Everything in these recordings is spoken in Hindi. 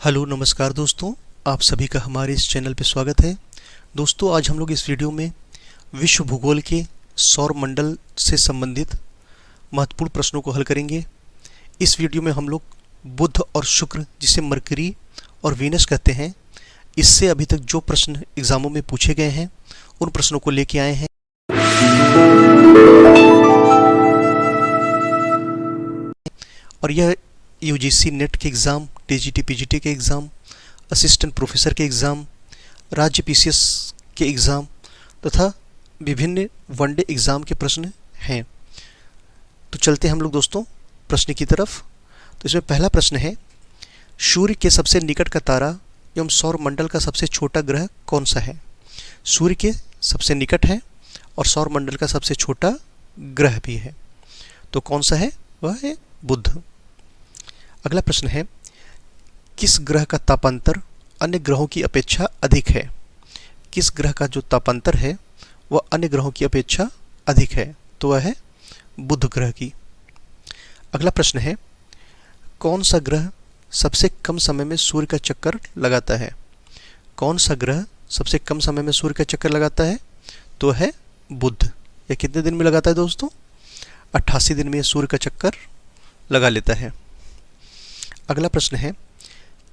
हेलो नमस्कार दोस्तों, आप सभी का हमारे इस चैनल पे स्वागत है। दोस्तों, आज हम लोग इस वीडियो में विश्व भूगोल के सौर मंडल से संबंधित महत्वपूर्ण प्रश्नों को हल करेंगे। इस वीडियो में हम लोग बुध और शुक्र, जिसे मरकरी और वीनस कहते हैं, इससे अभी तक जो प्रश्न एग्जामों में पूछे गए हैं उन प्रश्नों को लेके आए हैं। और यह यूजीसी नेट के एग्ज़ाम, टीजीटी पीजीटी के एग्ज़ाम, असिस्टेंट प्रोफेसर के एग्ज़ाम, राज्य पीसीएस के एग्ज़ाम तथा विभिन्न वनडे एग्ज़ाम के प्रश्न हैं। तो चलते हैं हम लोग दोस्तों प्रश्न की तरफ। तो इसमें पहला प्रश्न है, सूर्य के सबसे निकट का तारा एवं सौर मंडल का सबसे छोटा ग्रह कौन सा है? सूर्य के सबसे निकट है और सौर मंडल का सबसे छोटा ग्रह भी है, तो कौन सा है? वह है बुध। अगला प्रश्न है, किस ग्रह का तापांतर अन्य ग्रहों की अपेक्षा अधिक है? किस ग्रह का जो तापांतर है वह अन्य ग्रहों की अपेक्षा अधिक है, तो वह है बुध ग्रह की। अगला प्रश्न है, कौन सा ग्रह सबसे कम समय में सूर्य का चक्कर लगाता है? कौन सा ग्रह सबसे कम समय में सूर्य का चक्कर लगाता है? तो है बुध। यह कितने दिन में लगाता है दोस्तों? 88 दिन में सूर्य का चक्कर लगा लेता है। अगला प्रश्न है,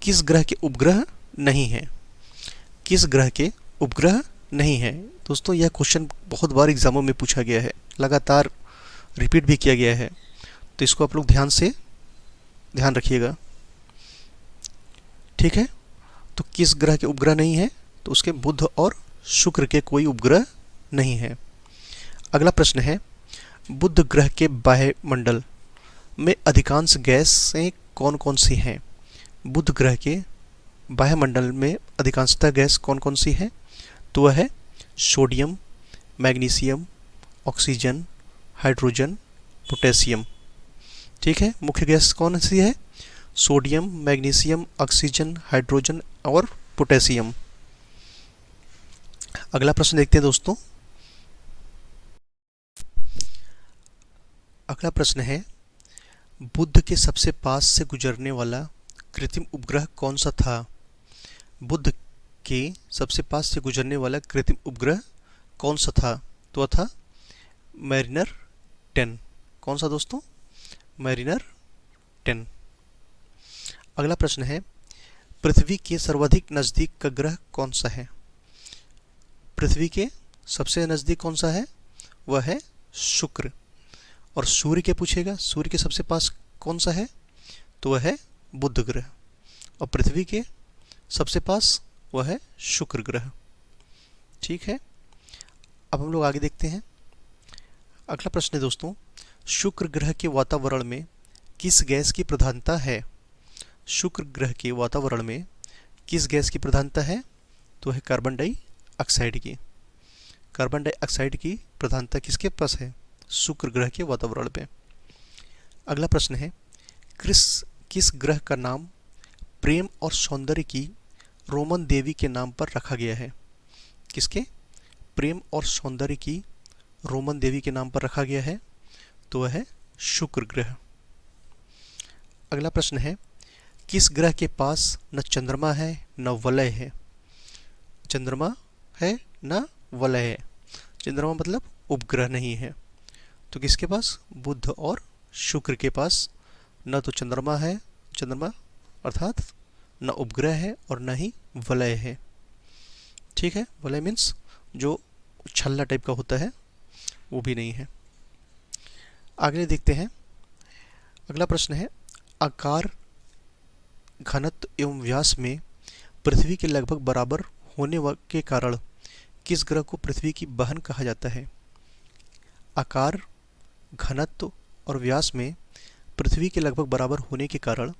किस ग्रह के उपग्रह नहीं है? किस ग्रह के उपग्रह नहीं है? दोस्तों, यह क्वेश्चन बहुत बार एग्जामों में पूछा गया है, लगातार रिपीट भी किया गया है, तो इसको आप लोग ध्यान रखिएगा। ठीक है, तो किस ग्रह के उपग्रह नहीं है? तो उसके बुध और शुक्र के कोई उपग्रह नहीं है। अगला प्रश्न है, बुध ग्रह के बाह्यमंडल में अधिकांश गैसें कौन कौन सी हैं? बुध ग्रह के बाह्यमंडल में अधिकांशतः गैस कौन कौन सी है? तो वह है sodium, magnesium, oxygen, hydrogen, potassium. ठीक है, मुख्य गैस कौन सी है? सोडियम, मैग्नीशियम, ऑक्सीजन, हाइड्रोजन और पोटेशियम। अगला प्रश्न देखते हैं दोस्तों। अगला प्रश्न है, बुध के सबसे पास से गुजरने वाला कृत्रिम उपग्रह कौन सा था? बुध के सबसे पास से गुजरने वाला कृत्रिम उपग्रह कौन सा था? तो वह था मैरिनर 10। कौन सा दोस्तों? मैरिनर 10। अगला प्रश्न है, पृथ्वी के सर्वाधिक नज़दीक का ग्रह कौन सा है? पृथ्वी के सबसे नज़दीक कौन सा है? वह है शुक्र। और सूर्य के पूछेगा, सूर्य के सबसे पास कौन सा है? तो वह है बुध ग्रह। और पृथ्वी के सबसे पास वह है शुक्र ग्रह। ठीक है, अब हम लोग आगे देखते हैं। अगला प्रश्न है दोस्तों, शुक्र ग्रह के वातावरण में किस गैस की प्रधानता है? शुक्र ग्रह के वातावरण में किस गैस की प्रधानता है? तो है कार्बन डाइऑक्साइड की। कार्बन डाइऑक्साइड की प्रधानता किसके पास है? शुक्र ग्रह के वातावरण में। अगला प्रश्न है, किस ग्रह का नाम प्रेम और सौंदर्य की रोमन देवी के नाम पर रखा गया है? किसके? प्रेम और सौंदर्य की रोमन देवी के नाम पर रखा गया है, तो वह है शुक्र ग्रह। अगला प्रश्न है, किस ग्रह के पास न चंद्रमा है न वलय है? चंद्रमा है न वलय है। चंद्रमा मतलब उपग्रह नहीं है, तो किसके पास? बुध और शुक्र के पास न तो चंद्रमा है, चंद्रमा अर्थात न उपग्रह है और न ही वलय है। ठीक है, वलय मीन्स जो छल्ला टाइप का होता है, वो भी नहीं है। आगे देखते हैं। अगला प्रश्न है, आकार, घनत्व एवं व्यास में पृथ्वी के लगभग बराबर होने के कारण किस ग्रह को पृथ्वी की बहन कहा जाता है? आकार, घनत्व और व्यास में पृथ्वी के लगभग बराबर होने के कारण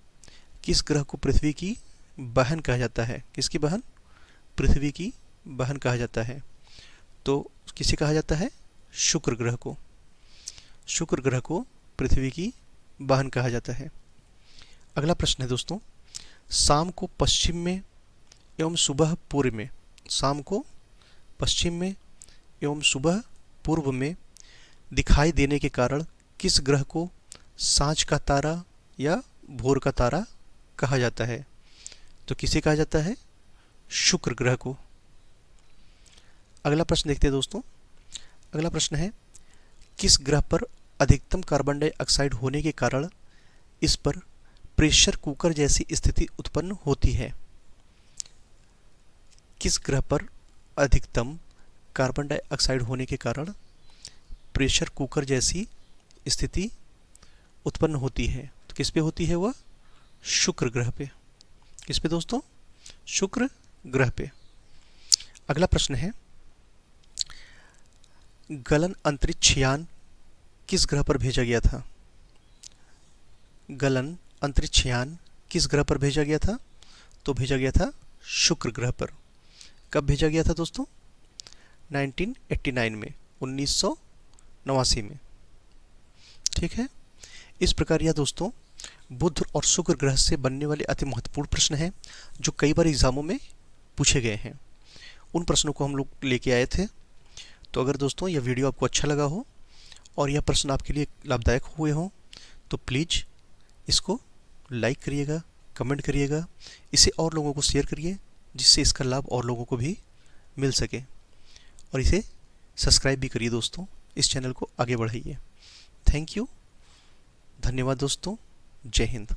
किस ग्रह को पृथ्वी की बहन कहा जाता है? किसकी बहन? पृथ्वी की बहन कहा जाता है। तो किसे कहा जाता है? शुक्र ग्रह को। शुक्र ग्रह को पृथ्वी की बहन कहा जाता है। अगला प्रश्न है दोस्तों, शाम को पश्चिम में एवं सुबह पूर्व में, शाम को पश्चिम में एवं सुबह पूर्व में दिखाई देने के कारण किस ग्रह को सांझ का तारा या भोर का तारा कहा जाता है? तो किसे कहा जाता है? शुक्र ग्रह को। अगला प्रश्न देखते हैं दोस्तों। अगला प्रश्न है, किस ग्रह पर अधिकतम कार्बन डाइऑक्साइड होने के कारण इस पर प्रेशर कुकर जैसी स्थिति उत्पन्न होती है? किस ग्रह पर अधिकतम कार्बन डाइऑक्साइड होने के कारण प्रेशर कुकर जैसी स्थिति उत्पन्न होती है? तो किस पे होती है वह? शुक्र ग्रह पे। किस पे दोस्तों? शुक्र ग्रह पे। अगला प्रश्न है, गलन अंतरिक्ष यान किस ग्रह पर भेजा गया था? गलन अंतरिक्ष यान किस ग्रह पर भेजा गया था? तो भेजा गया था शुक्र ग्रह पर। कब भेजा गया था दोस्तों? 1989 में, 1989 में। ठीक है। इस प्रकार यह दोस्तों बुध और शुक्र ग्रह से बनने वाले अति महत्वपूर्ण प्रश्न हैं जो कई बार एग्जामों में पूछे गए हैं। उन प्रश्नों को हम लोग लेके आए थे। तो अगर दोस्तों यह वीडियो आपको अच्छा लगा हो और यह प्रश्न आपके लिए लाभदायक हुए हों तो प्लीज़ इसको लाइक करिएगा, कमेंट करिएगा, इसे और लोगों को शेयर करिए जिससे इसका लाभ और लोगों को भी मिल सके, और इसे सब्सक्राइब भी करिए दोस्तों। इस चैनल को आगे बढ़ाइए। थैंक यू, धन्यवाद दोस्तों। जय हिंद।